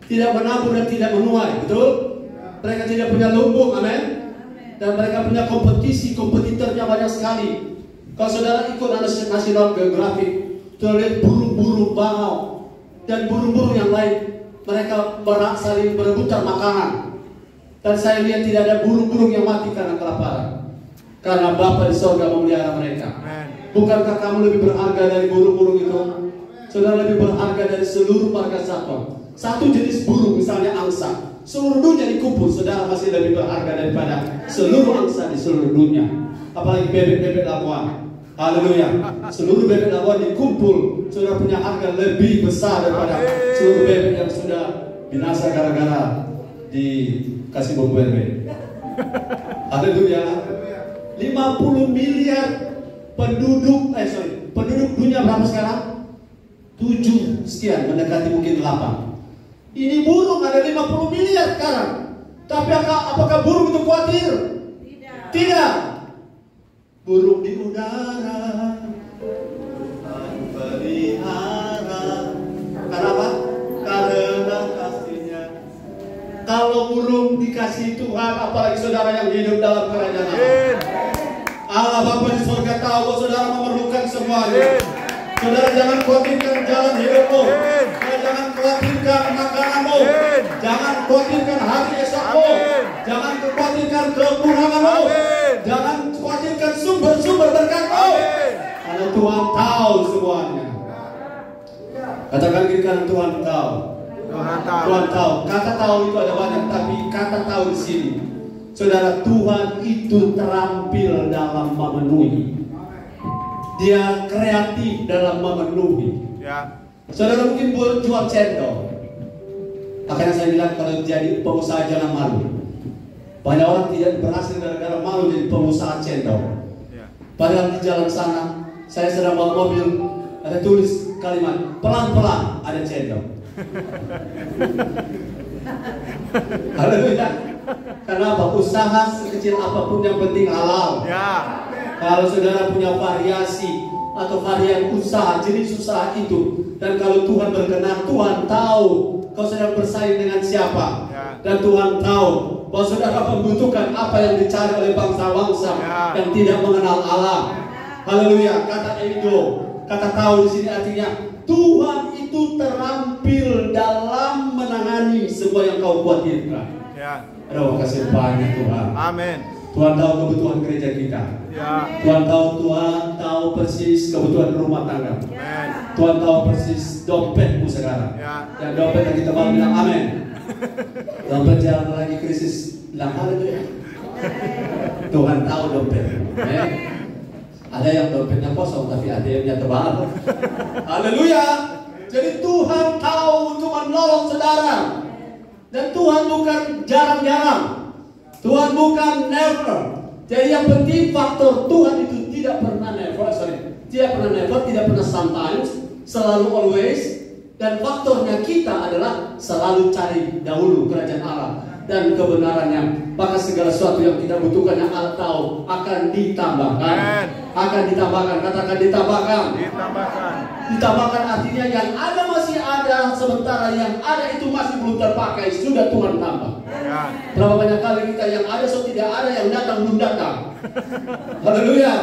tidak menabur dan tidak menuai, betul? Mereka tidak punya lumbung, amin. Dan mereka punya kompetitornya banyak sekali. Kalau saudara ikut National Geographic, saudara lihat burung-burung bangau dan burung-burung yang lain, mereka saling berebutan makanan. Dan saya lihat tidak ada burung-burung yang mati karena kelaparan, karena Bapa di sorga memelihara mereka. Bukankah kamu lebih berharga dari burung-burung itu? Saudara lebih berharga dari seluruh marga satwa. Satu jenis burung misalnya angsa, seluruh dunia dikumpul, saudara masih lebih berharga daripada seluruh angsa di seluruh dunia. Apalagi bebek-bebek labuan. Haleluya. Seluruh bebek labuan dikumpul, saudara punya harga lebih besar daripada seluruh bebek yang sudah binasa gara-gara dikasih bom bebek. Haleluya. 50 miliar penduduk dunia berapa sekarang? 7 sekian, mendekati mungkin 8. Ini burung ada 50 miliar sekarang. Tapi apakah burung itu khawatir? Tidak. Burung di udara, Tuhan pelihara. Kenapa? Karena kasihnya. Kalau burung dikasih Tuhan, apalagi saudara yang hidup dalam kerajaan Allah. Allah Bapa di surga tahu bahwa saudara memerlukan semuanya. Saudara jangan khawatirkan jalan hidupmu. Jangan khawatirkan makananmu. Jangan khawatirkan hari esokmu. Jangan khawatirkan kekuranganmu. Jangan khawatirkan sumber-sumber berkatmu. Karena Tuhan tahu semuanya. Katakan kiri kanan, Tuhan tahu. Tuhan tahu. Kata tahu itu ada banyak, tapi kata tahu di sini, saudara, Tuhan itu terampil dalam memenuhi. Dia kreatif dalam memenuhi. Ya. Saudara mungkin jual cendol. Makanya saya bilang kalau jadi pengusaha jangan malu. Banyak orang tidak berhasil gara-gara malu jadi pengusaha cendol. Ya. Padahal di jalan sana saya sedang bawa mobil, ada tulis kalimat pelan-pelan ada cendol. Haleluya. Kenapa? Usaha sekecil apapun yang penting halal. Ya. Kalau saudara punya variasi atau varian usaha, jenis usaha itu, dan kalau Tuhan berkenan, Tuhan tahu kau sedang bersaing dengan siapa, dan Tuhan tahu bahwa saudara membutuhkan apa yang dicari oleh bangsa-bangsa yang tidak mengenal Allah. Haleluya. Kata Edo, kata tahu di sini artinya Tuhan itu terampil dalam menangani semua yang kau khawatirkan. Aduh, kasih banyak Tuhan. Amin. Tuhan tahu kebutuhan gereja kita. Ya. Tuhan tahu persis kebutuhan rumah tangga. Amen. Tuhan tahu persis dompetmu sekarang. Ya. Dan dompet yang kita mau bilang amin. Dompet jalan lagi krisis, bilang haleluya. Tuhan tahu dompet. Ada yang dompetnya kosong tapi ATM-nya tebal. Haleluya. Jadi Tuhan tahu untuk menolong saudara. Dan Tuhan bukan jarang-jarang. Tuhan bukan never. Jadi yang penting faktor Tuhan itu tidak pernah never, tidak pernah sometimes, selalu always. Dan faktornya kita adalah selalu cari dahulu kerajaan Allah dan kebenarannya. Maka segala sesuatu yang kita butuhkan yang Allah tahu akan ditambahkan. Akan ditambahkan. Katakan ditambahkan. Ditambahkan. Ditambahkan artinya yang ada masih ada, sementara yang ada itu masih belum terpakai, sudah Tuhan tambah. Ya. Berapa banyak kali kita yang ada so tidak ada, yang datang belum datang. Haleluya.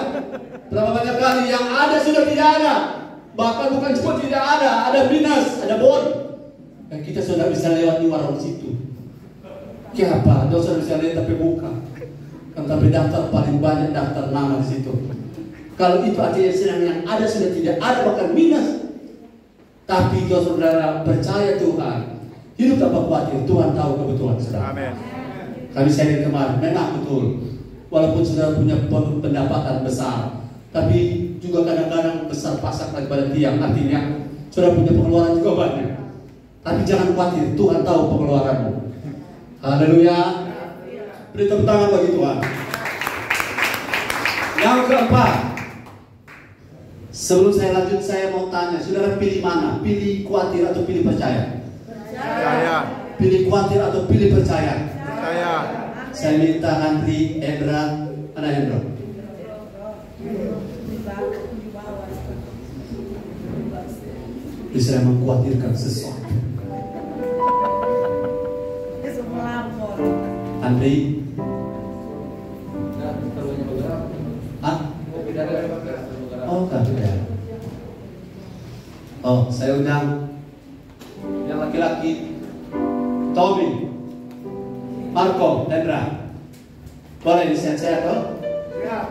Berapa banyak kali yang ada sudah tidak ada. Bahkan bukan cuma tidak ada minus, ada bon. Dan kita sudah bisa lewat di warung situ. Kenapa? Dia sudah bisa lihat tapi bukan. Kan tapi daftar paling banyak daftar nama di situ. Kalau itu artinya sedang yang ada sudah tidak ada, bahkan minus. Tapi kalau saudara percaya Tuhan, hidup tanpa khawatir, Tuhan tahu kebetulan saudara. Amin. Kami sharing kemarin, memang betul. Walaupun saudara punya pendapatan besar, tapi juga kadang-kadang besar pasak lagi pada tiang. Artinya saudara punya pengeluaran juga banyak. Tapi jangan khawatir, Tuhan tahu pengeluaranmu. Haleluya. Beri tepuk tangan bagi Tuhan. Yang keempat, sebelum saya lanjut, saya mau tanya, saudara pilih mana? Pilih khawatir atau pilih percaya? Percaya. Pilih khawatir atau pilih percaya? Percaya. Saya minta Andri, Endra, mana Endra? Bisa mengkhawatirkan sesuatu. Andri? Hah? Oh, kan tidak. Oh, saya undang yang laki-laki, Tommy, Marco, Hendra. Boleh disiap-siap toh? Siap.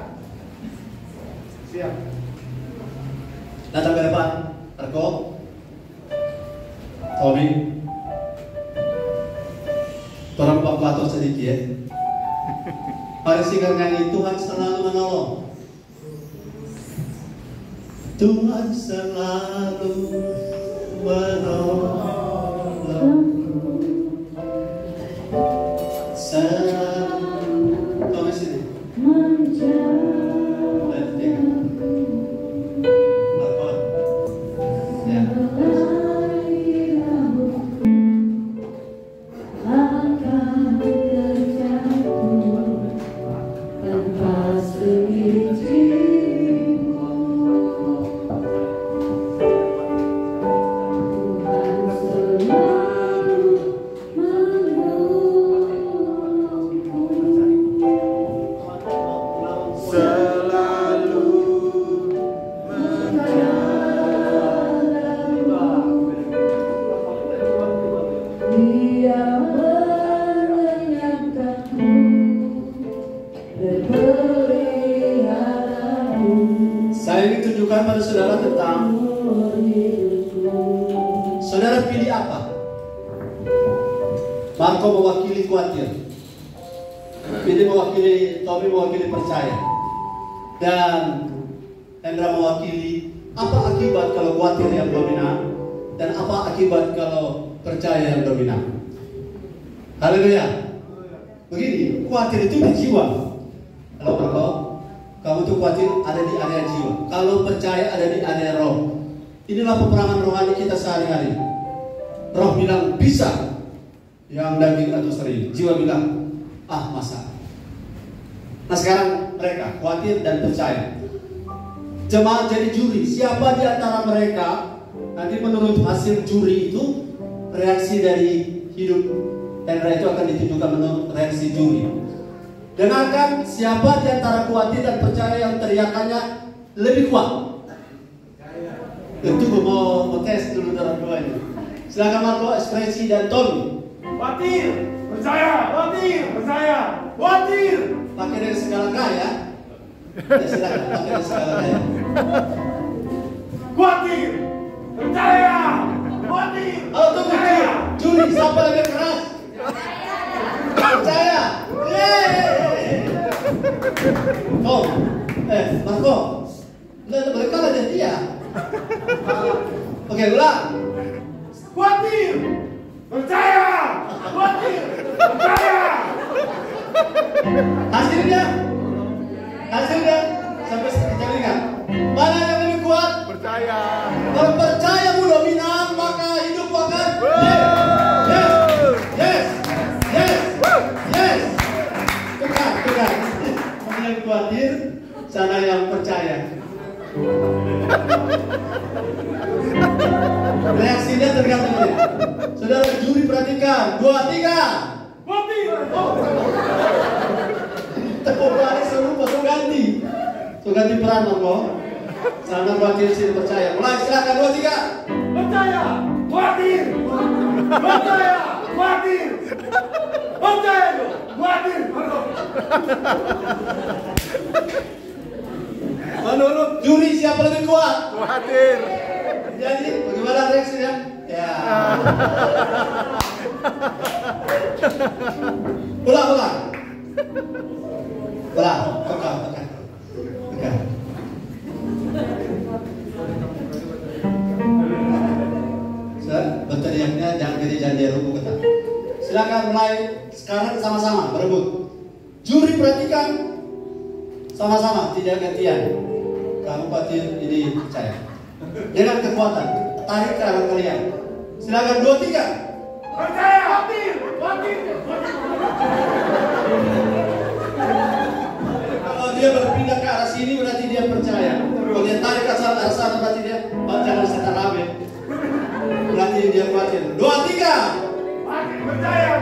Siap. Datang ke depan, Marco, Tommy. Orang Bapak sedikit. Mari singkat nyanyi, Tuhan selalu menolong. Tuhan selalu menolong. Selalu. Tommy sini. Boleh tiga. Marco. Ya. Saya ingin tunjukkan pada saudara tentang saudara pilih apa? Marco mewakili khawatir, Pilih mewakili, Tommy mewakili percaya, dan Hendra mewakili apa akibat kalau khawatir yang dominan dan apa akibat kalau percaya yang dominan. Haleluya. Begini, khawatir itu di jiwa. Halo Marco, kamu tuh khawatir ada di area jiwa. Kalau percaya ada di area roh. Inilah peperangan rohani kita sehari-hari. Roh bilang bisa, yang daging atau sering. Jiwa bilang, ah masa. Nah sekarang mereka khawatir dan percaya. Jemaat jadi juri. Siapa di antara mereka nanti menurut hasil juri itu reaksi dari hidup Hendra itu akan ditunjukkan menurut reaksi juri. Dengarkan siapa di antara khawatir dan percaya yang teriakannya lebih kuat. Itu mau tes dulu dalam dua ini. Silakan Marco, ekspresi dan Tommy. Khawatir, percaya, khawatir, percaya, khawatir. Pakai dari segala kaya. Ya silakan pakai dari segala kaya. Khawatir, percaya, khawatir. Oh tunggu juri, siapa lebih keras? Percaya. Yeay. Oh, Marco, mereka ada dia. Oke, ulang. Khawatir, percaya, khawatir, percaya. Hasilnya sampai jaringan. Mana yang lebih kuat? Percaya. Kalau percayamu dominan, maka hidupmu akan yes. Tukar. Mana yang khawatir, sana yang percaya. Reaksinya tergantung dia. Saudara juri perhatikan. 2, 3. Khawatir. Tepuk balik seluruh so ganti. So ganti peran Monggo. Sangat khawatir sih percaya. Mulai silakan 2, 3. Percaya. Khawatir. Percaya. Khawatir. Percaya. Khawatir. Menurut juri siapa lebih kuat? Khawatir. Jadi bagaimana reaksinya? Ya. Ulang. Tekan. Berteriaknya jangan jadi janji rubuh kata. Silakan mulai sekarang sama-sama berebut. Juri perhatikan sama-sama tidak gantian. Kamu pasti ini percaya. Dengan kekuatan tarik ke arah kalian. Silakan 2, 3. Percaya. Khawatir. Kalau dia berpindah ke arah sini berarti dia percaya. Kalau dia tarik ke arah sana berarti dia jangan setan rabe. Berarti dia khawatir. 2, 3. Percaya.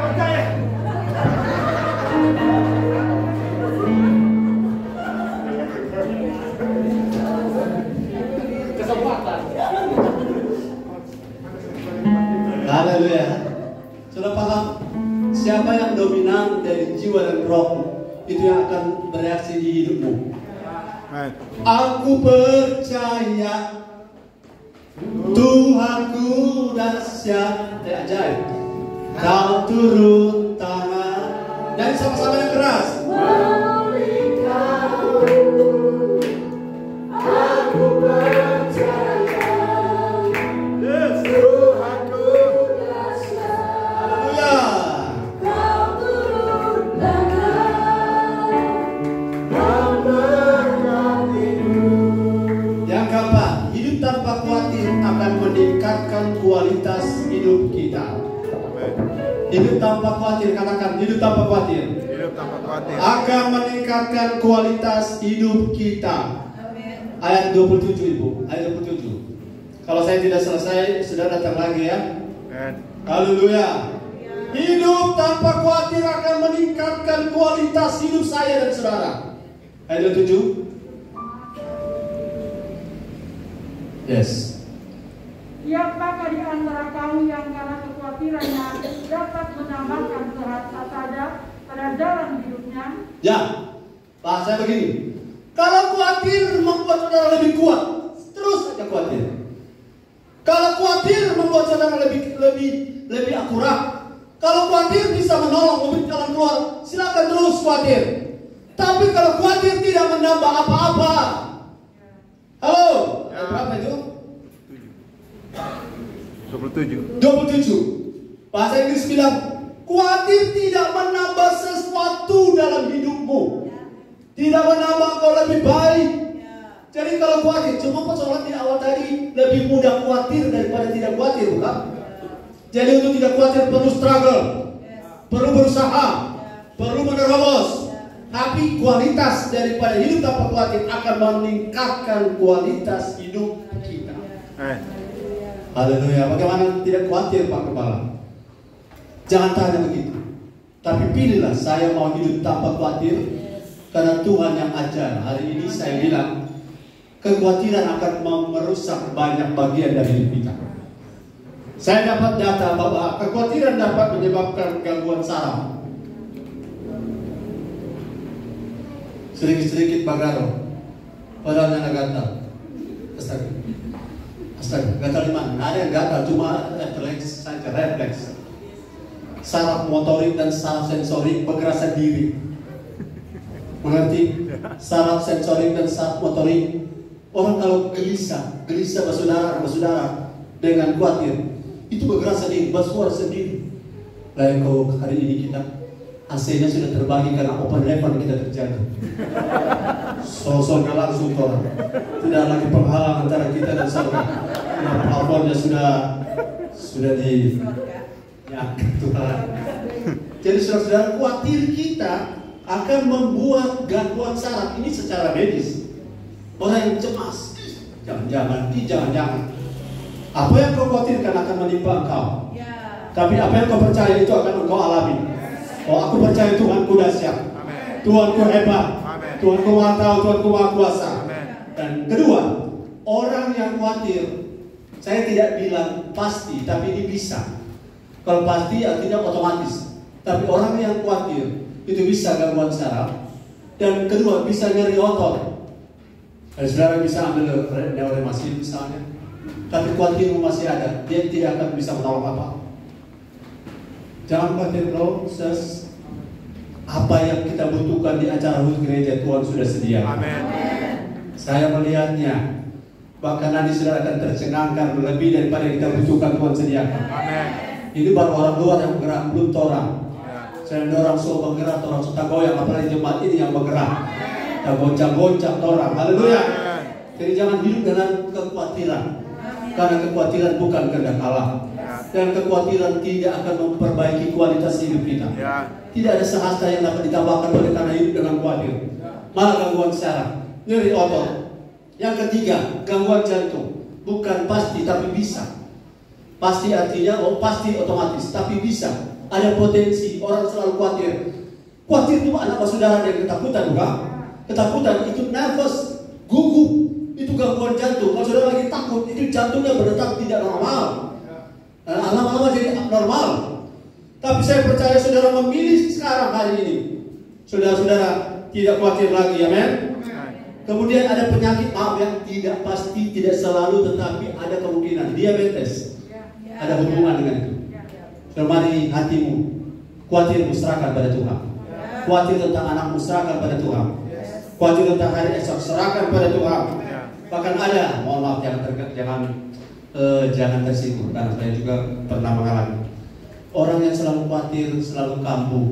Haleluya. Sudah paham? Siapa yang dominan dari jiwa dan roh itu yang akan bereaksi di hidupmu. Aku percaya Tuhanku dahsyat dan ajaib. Kau turun tangan dan sama-sama yang keras. Aku percaya Tuhanku. Haleluya. Kau turun tangan Yang keempat, hidup tanpa khawatir akan meningkatkan kualitas hidup kita. Hidup tanpa khawatir, katakan hidup tanpa khawatir. Hidup tanpa khawatir. Akan meningkatkan kualitas hidup kita. Ayat 27 Ibu, ayat 27. Kalau saya tidak selesai, sudah datang lagi ya. Haleluya. Hidup tanpa khawatir akan meningkatkan kualitas hidup saya dan saudara. Ayat 27. Yes. Siapakah di antara kamu yang karena kekhawatirannya dapat menambahkan kehadiran saja pada jalan hidupnya? Ya, bahasa begini. Kalau khawatir membuat saudara lebih kuat, terus saja khawatir. Kalau khawatir membuat saudara lebih akurat. Kalau khawatir bisa menolong mobil jalan keluar, silakan terus khawatir. Tapi kalau khawatir tidak menambah apa-apa. Halo, berapa itu? 27. 27. Bahasa Inggris bilang, khawatir tidak menambah sesuatu dalam hidupmu. Tidak menambah kau lebih baik. Jadi kalau khawatir, cuma persoalan di awal tadi lebih mudah khawatir daripada tidak khawatir, bukan? Jadi untuk tidak khawatir perlu struggle, perlu berusaha, perlu menerobos. Tapi kualitas daripada hidup tanpa khawatir akan meningkatkan kualitas hidup kita. Haleluya. Bagaimana tidak khawatir Pak Kepala? Jangan tanya begitu. Tapi pilihlah saya mau hidup tanpa khawatir. Karena Tuhan yang ajar. Hari ini saya bilang kekhawatiran akan merusak banyak bagian dari hidup kita. Saya dapat data bahwa kekhawatiran dapat menyebabkan gangguan saraf. Sedikit-sedikit bagaro, padahal yang gatal. Astaga, gatal di mana? Ada yang gatal, cuma refleks saja, refleks. Saraf motorik dan saraf sensorik bergerak sendiri. Mengerti? Saraf sensorik dan saraf motorik. Orang kalau gelisah bersaudara dengan khawatir, itu bergerak sendiri, bersuara sendiri. Lain kalau hari ini kita AC-nya sudah terbagi karena open level kita terjadi. Sosoknya langsung tolak. Tidak lagi penghalang antara kita dan saudara. Nah, plafonnya sudah di ya Tuhan. Jadi saudara-saudara, khawatir kita akan membuat gangguan saraf ini secara medis. Orang yang cemas, Jangan-jangan. Apa yang kau khawatirkan akan menimpa engkau. Tapi apa yang kau percaya itu akan engkau alami. Oh, aku percaya Tuhanku dahsyat. Tuhanku hebat. Tuhanku maha tahu, Tuhanku maha kuasa. Dan kedua, orang yang khawatir, saya tidak bilang pasti, tapi ini bisa. Kalau pasti artinya otomatis. Tapi orang yang khawatir itu bisa gangguan saraf. Dan kedua, bisa nyeri otot. Dan saudara bisa ambil neuromycin misalnya. Tapi khawatirmu masih ada, dia tidak akan bisa menolong apa. Jangan khawatir loh, ses. Apa yang kita butuhkan di acara HUT gereja Tuhan sudah sedia. Amin. Saya melihatnya. Bahkan nanti saudara akan tercengangkan lebih daripada yang kita butuhkan Tuhan sediakan. Amin. Ini baru orang luar yang bergerak, belum orang. Saya orang so bergerak, orang suka goyang, apalagi jemaat ini yang bergerak. Kita goncang-goncang orang. Haleluya. Jadi jangan hidup dengan kekhawatiran. Karena kekhawatiran bukan kehendak Allah. Dan kekhawatiran tidak akan memperbaiki kualitas hidup kita. Tidak ada sehasta yang dapat ditambahkan oleh karena hidup dengan khawatir. Malah gangguan saraf, nyeri otot. Yang ketiga, gangguan jantung. Bukan pasti tapi bisa. Pasti artinya pasti otomatis, tapi bisa. Ada potensi orang selalu khawatir. Khawatir itu anak saudara yang ketakutan, bukan? Ketakutan itu nervous, gugup. Itu gangguan jantung. Kalau saudara lagi takut, itu jantungnya berdetak tidak normal. Lama-lama jadi abnormal. Tapi saya percaya saudara memilih sekarang hari ini. Saudara-saudara tidak khawatir lagi, amin. Kemudian ada penyakit yang tidak pasti, tidak selalu, tetapi ada kemungkinan diabetes. Ada hubungan dengan itu. Mari hatimu, khawatirmu serahkan pada Tuhan. Khawatir tentang anakmu serahkan pada Tuhan. Khawatir tentang hari esok serahkan pada Tuhan. Bahkan ada, mohon maaf jangan tersinggung karena saya juga pernah mengalami. Orang yang selalu khawatir, selalu kambuh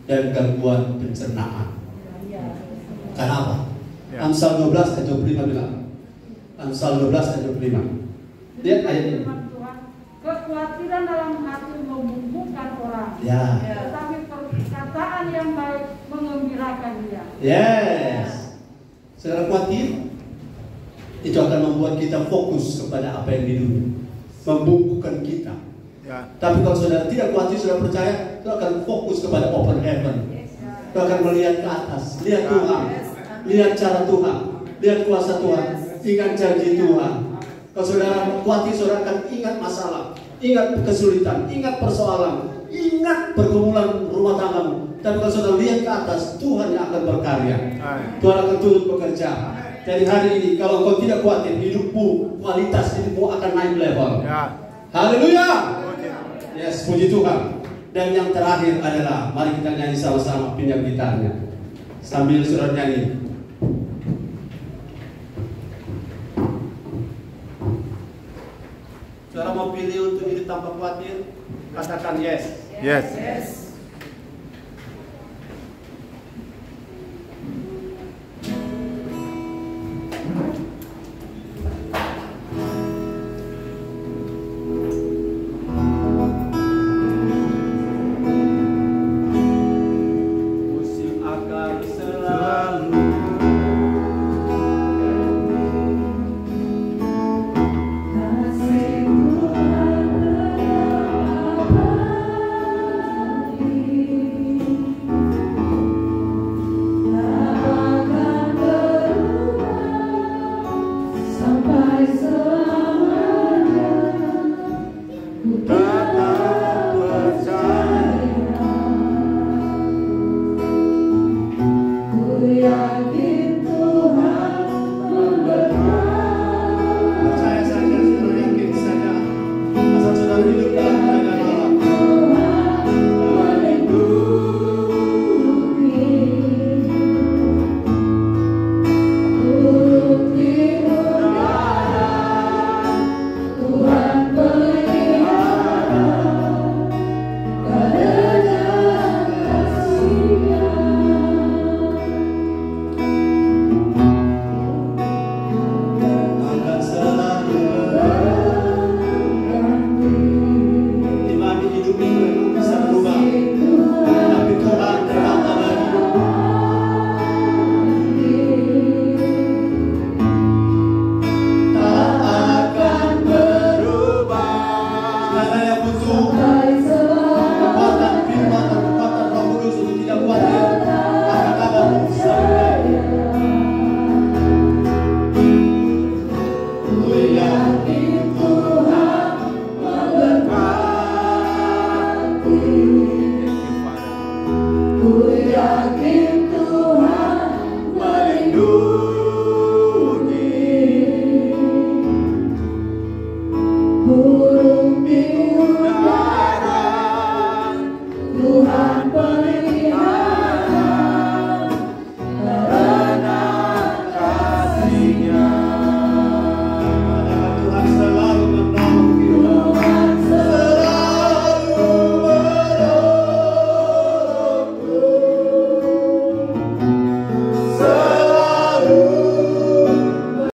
dan gangguan pencernaan. Karena apa? Amsal 12 ayat 25 bilang. Amsal 12 ayat 25. Lihat ayat ini. Kekhawatiran dalam hati membumbukan orang. Tetapi perkataan yang baik mengembirakan dia. Yes. Saudara khawatir, itu akan membuat kita fokus kepada apa yang di dunia, membumbukan kita. Tapi kalau saudara tidak khawatir, saudara percaya, itu akan fokus kepada open heaven. Itu akan melihat ke atas, lihat Tuhan, lihat cara Tuhan, lihat kuasa Tuhan, ingat janji Tuhan. Kalau saudara khawatir, saudara akan ingat masalah, ingat kesulitan, ingat persoalan, ingat pergumulan rumah tanggamu. Tapi kalau saudara lihat ke atas, Tuhan yang akan berkarya. Tuhan akan turut bekerja. Jadi hari ini kalau kau tidak khawatir, hidupmu, kualitas hidupmu akan naik level. Haleluya. Yes, puji Tuhan. Dan yang terakhir adalah, mari kita nyanyi sama-sama, pinjam gitarnya sambil saudara nyanyi. Saudara mau pilih untuk hidup tanpa khawatir? Katakan yes. Yes. Musim akan selalu kasih Tuhan hadir